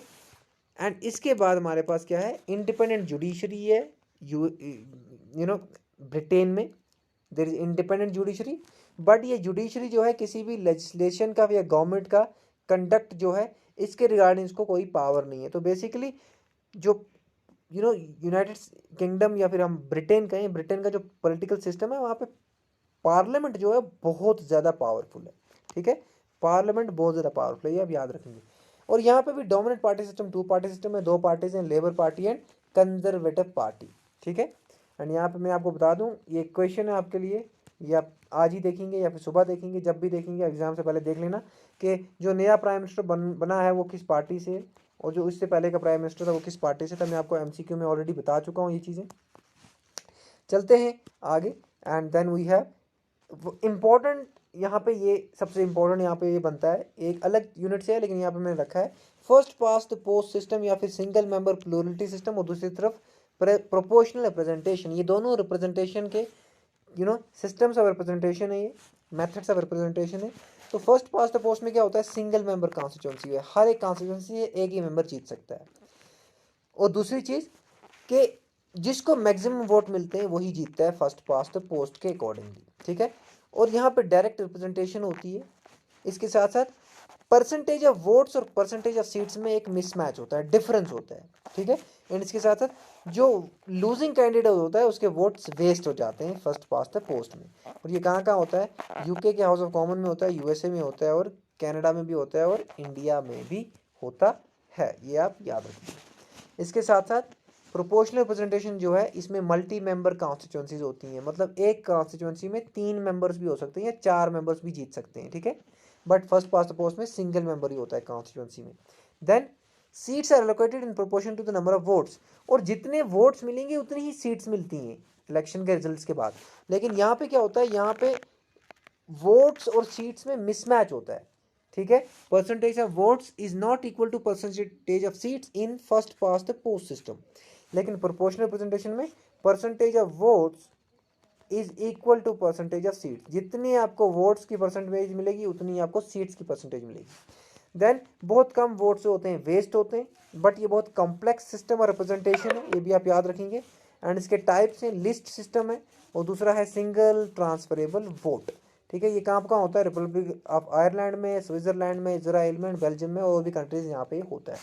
एंड इसके बाद हमारे पास क्या है, इंडिपेंडेंट जुडिशरी है ब्रिटेन में, there is independent judiciary, but ये जुडिशरी जो है किसी भी लेजिस्लेशन का या गवर्नमेंट का कंडक्ट जो है इसके रिगार्डिंग इसको कोई पावर नहीं है। तो बेसिकली जो यूनाइटेड किंगडम या फिर हम ब्रिटेन कहें, ब्रिटेन का जो पॉलिटिकल सिस्टम है वहाँ पे पार्लियामेंट जो है बहुत ज़्यादा पावरफुल है। ठीक है, पार्लियामेंट बहुत ज़्यादा पावरफुल है, ये आप याद रखेंगे। और यहाँ पे भी dominant party system 2 party system है, 2 पार्टीज हैं, labour party and conservative party. ठीक है, एंड यहाँ पे मैं आपको बता दूँ ये क्वेश्चन है आपके लिए, ये आप आज ही देखेंगे या फिर सुबह देखेंगे, जब भी देखेंगे एग्जाम से पहले देख लेना कि जो नया प्राइम मिनिस्टर बना है वो किस पार्टी से, और जो इससे पहले का प्राइम मिनिस्टर था वो किस पार्टी से था। मैं आपको एमसीक्यू में ऑलरेडी बता चुका हूँ ये चीज़ें। चलते हैं आगे, and then we have important, यहाँ पे ये सबसे इम्पोर्टेंट यहाँ पे ये बनता है, एक अलग यूनिट से है लेकिन यहाँ पे मैंने रखा है first past the post system या फिर सिंगल मेंबर प्लूरलिटी सिस्टम, और दूसरी तरफ प्रोपोर्शनल रिप्रेजेंटेशन। ये दोनों रिप्रेजेंटेशन के सिस्टम्स ऑफ रिप्रेजेंटेशन है, ये मेथड्स ऑफ रिप्रेजेंटेशन है। तो फर्स्ट पास्ट द पोस्ट में क्या होता है, सिंगल मेंबर कॉन्स्टिट्यूंसी है, हर एक कॉन्स्टिट्यूंसी से एक ही मेंबर जीत सकता है। और दूसरी चीज़ कि जिसको मैक्सिमम वोट मिलते हैं वही जीतता है फर्स्ट पास्ट द पोस्ट के अकॉर्डिंगली। ठीक है, और यहाँ पे डायरेक्ट रिप्रेजेंटेशन होती है, इसके साथ साथ परसेंटेज ऑफ वोट्स और परसेंटेज ऑफ सीट्स में एक मिसमैच होता है, डिफरेंस होता है, ठीक है। एंड इसके साथ साथ जो लूजिंग कैंडिडेट होता है उसके वोट्स वेस्ट हो जाते हैं फर्स्ट पास्ट द पोस्ट में। और ये कहाँ कहाँ होता है, यूके के हाउस ऑफ कॉमन में होता है, यूएसए में होता है, और कनाडा में भी होता है, और इंडिया में भी होता है, ये आप याद रखिए। इसके साथ साथ प्रोपोर्शनल रिप्रेजेंटेशन जो है, इसमें मल्टी मेंबर कॉन्स्टिट्यूंसीज होती हैं, मतलब एक कॉन्स्टिट्यूंसी में 3 मेंबर्स भी हो सकते हैं या 4 मेंबर्स भी जीत सकते हैं, ठीक है। But first past the post में सिंगल मेंबर ही होता है कॉन्स्टिट्यूंसी में। Then seats are allocated in proportion to the number of votes, और जितने वोट्स मिलेंगे उतनी ही सीट्स मिलती हैं इलेक्शन के रिजल्ट्स के बाद। लेकिन यहाँ पे क्या होता है, यहाँ पे वोट्स और सीट्स में मिसमैच होता है, ठीक है। Percentage of votes is not equal to percentage of seats in first past the post system. लेकिन प्रोपोर्शनल रिप्रेजेंटेशन में percentage of votes is equal to percentage of seats, जितनी आपको वोट्स की परसेंटेज मिलेगी उतनी आपको सीट्स की परसेंटेज मिलेगी। देन बहुत कम वोट्स होते हैं वेस्ट होते हैं, बट ये बहुत कॉम्प्लेक्स सिस्टम और रिप्रेजेंटेशन है, ये भी आप याद रखेंगे। एंड इसके टाइप्स हैं, लिस्ट सिस्टम है, और दूसरा है सिंगल ट्रांसफरेबल वोट, ठीक है। ये कहाँ कहाँ होता है, रिपब्लिक ऑफ आयरलैंड में, स्विट्जरलैंड में, इजराइल में, बेल्जियम में, और भी कंट्रीज यहाँ पे होता है।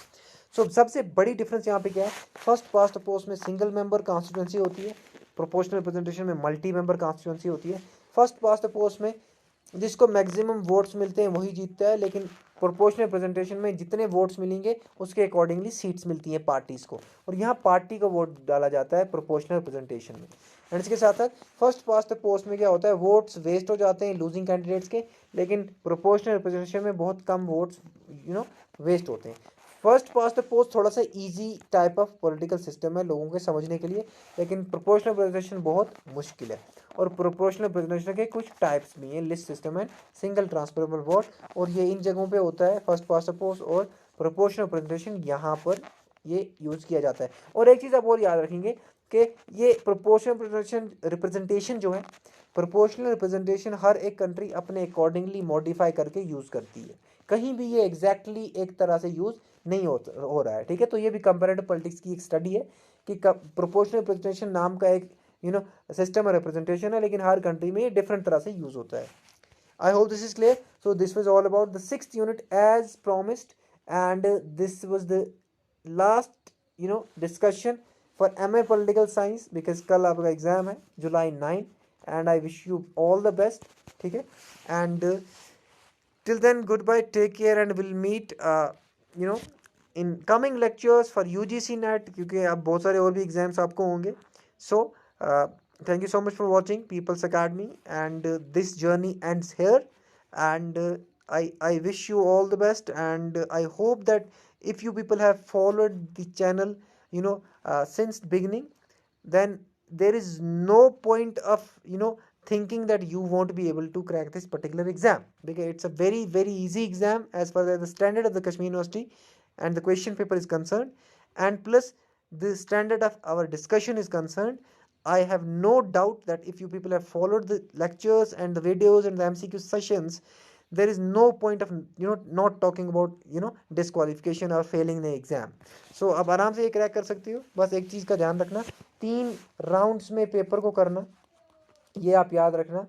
सो सबसे बड़ी डिफरेंस यहाँ पे क्या है, फर्स्ट पास्ट पोस्ट में सिंगल मेंबर कॉन्स्टिट्यूंसी होती है, प्रोपोर्शनल रिप्रेजेंटेशन में मल्टी मेंबर कॉन्स्टिट्यूंसी होती है। फर्स्ट पास्ट पोस्ट में जिसको मैक्सिमम वोट्स मिलते हैं वही जीतता है, लेकिन प्रोपोर्शनल रिप्रेजेंटेशन में जितने वोट्स मिलेंगे उसके अकॉर्डिंगली सीट्स मिलती हैं पार्टीज़ को, और यहाँ पार्टी का वोट डाला जाता है प्रोपोर्शनल रिप्रेजेंटेशन में। एंड इसके साथ साथ फर्स्ट पास्ट पोस्ट में क्या होता है, वोट्स वेस्ट हो जाते हैं लूजिंग कैंडिडेट्स के, लेकिन प्रोपोर्शनल रिप्रेजेंटेशन में बहुत कम वोट्स वेस्ट होते हैं। फर्स्ट पास्ट पोस्ट थोड़ा सा easy type of political system है लोगों के समझने के लिए, लेकिन प्रोपोर्शनल रिप्रेजेंटेशन बहुत मुश्किल है। और प्रोपोर्शनल रिप्रेजेंटेशन के कुछ टाइप्स भी हैं, लिस्ट सिस्टम है, सिंगल ट्रांसफरेबल वोट, और ये इन जगहों पे होता है फर्स्ट पास्ट पोस्ट और प्रोपोर्शनल रिप्रेजेंटेशन, यहाँ पर ये यूज़ किया जाता है। और एक चीज़ आप और याद रखेंगे कि ये प्रोपोर्शनल रिप्रेजेंटेशन जो है, प्रोपोर्शनल रिप्रेजेंटेशन हर एक कंट्री अपने अकॉर्डिंगली मॉडिफाई करके यूज़ करती है, कहीं भी ये एग्जैक्टली एक तरह से यूज़ नहीं हो रहा है, ठीक है। तो ये भी कंपैरेटिव पॉलिटिक्स की एक स्टडी है कि प्रोपोर्शनल रिप्रेजेंटेशन नाम का एक सिस्टम और रिप्रेजेंटेशन है, लेकिन हर कंट्री में ये डिफरेंट तरह से यूज़ होता है। I hope this is clear. So this was all about the 6th unit as promised, and this was the last discussion for MA Political Science, because कल आपका एग्जाम है July 9, and I wish you all the best, ठीक है। And till then, goodbye, take care, and we'll meet in coming lectures for UGC NET, क्योंकि अब बहुत सारे और भी एग्जाम्स आपको होंगे। So thank you so much for watching People's Academy, and this journey ends here, and I wish you all the best, and I hope that if you people have followed the channel since beginning, then there is no point of thinking that you won't be able to crack this particular exam, because it's a very very easy exam as far as the standard of the Kashmir University and the question paper is concerned, and plus the standard of our discussion is concerned. I have no doubt that if you people have followed the lectures and the videos and the MCQ sessions, there is no point of not talking about disqualification or failing the exam. So अब आराम से ये crack कर सकती हो। बस एक चीज़ का ध्यान रखना, 3 राउंड्स में पेपर को करना, ये आप याद रखना,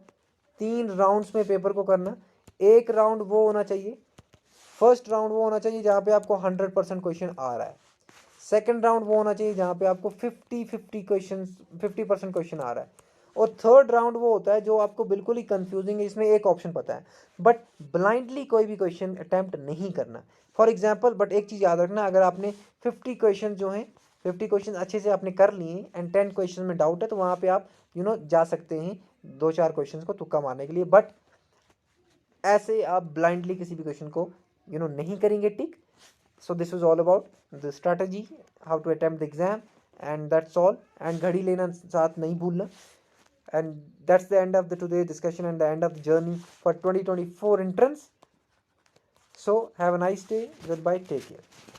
3 राउंड्स में पेपर को करना। एक राउंड वो होना चाहिए, फर्स्ट राउंड वो होना चाहिए जहाँ पे आपको 100% क्वेश्चन आ रहा है। सेकंड राउंड वो होना चाहिए जहाँ पे आपको 50% क्वेश्चन आ रहा है। और थर्ड राउंड वो होता है जो आपको बिल्कुल ही कंफ्यूजिंग है, इसमें एक ऑप्शन पता है, बट ब्लाइंडली कोई भी क्वेश्चन अटैम्प्ट नहीं करना। फॉर एग्जाम्पल, बट एक चीज़ याद रखना, अगर आपने 50 क्वेश्चन जो हैं 50 क्वेश्चन अच्छे से आपने कर लिए एंड 10 क्वेश्चन में डाउट है, तो वहाँ पे आप जा सकते हैं 2-4 क्वेश्चन को तुक्का मारने के लिए, बट ऐसे आप ब्लाइंडली किसी भी क्वेश्चन को नहीं करेंगे टिक। So this was all about the strategy, how to attempt the exam, and that's all. And घड़ी लेना साथ नहीं भूलना। And that's the end of the today's discussion and the end of the journey for 2024 entrance. So have a nice day. Goodbye. Take care.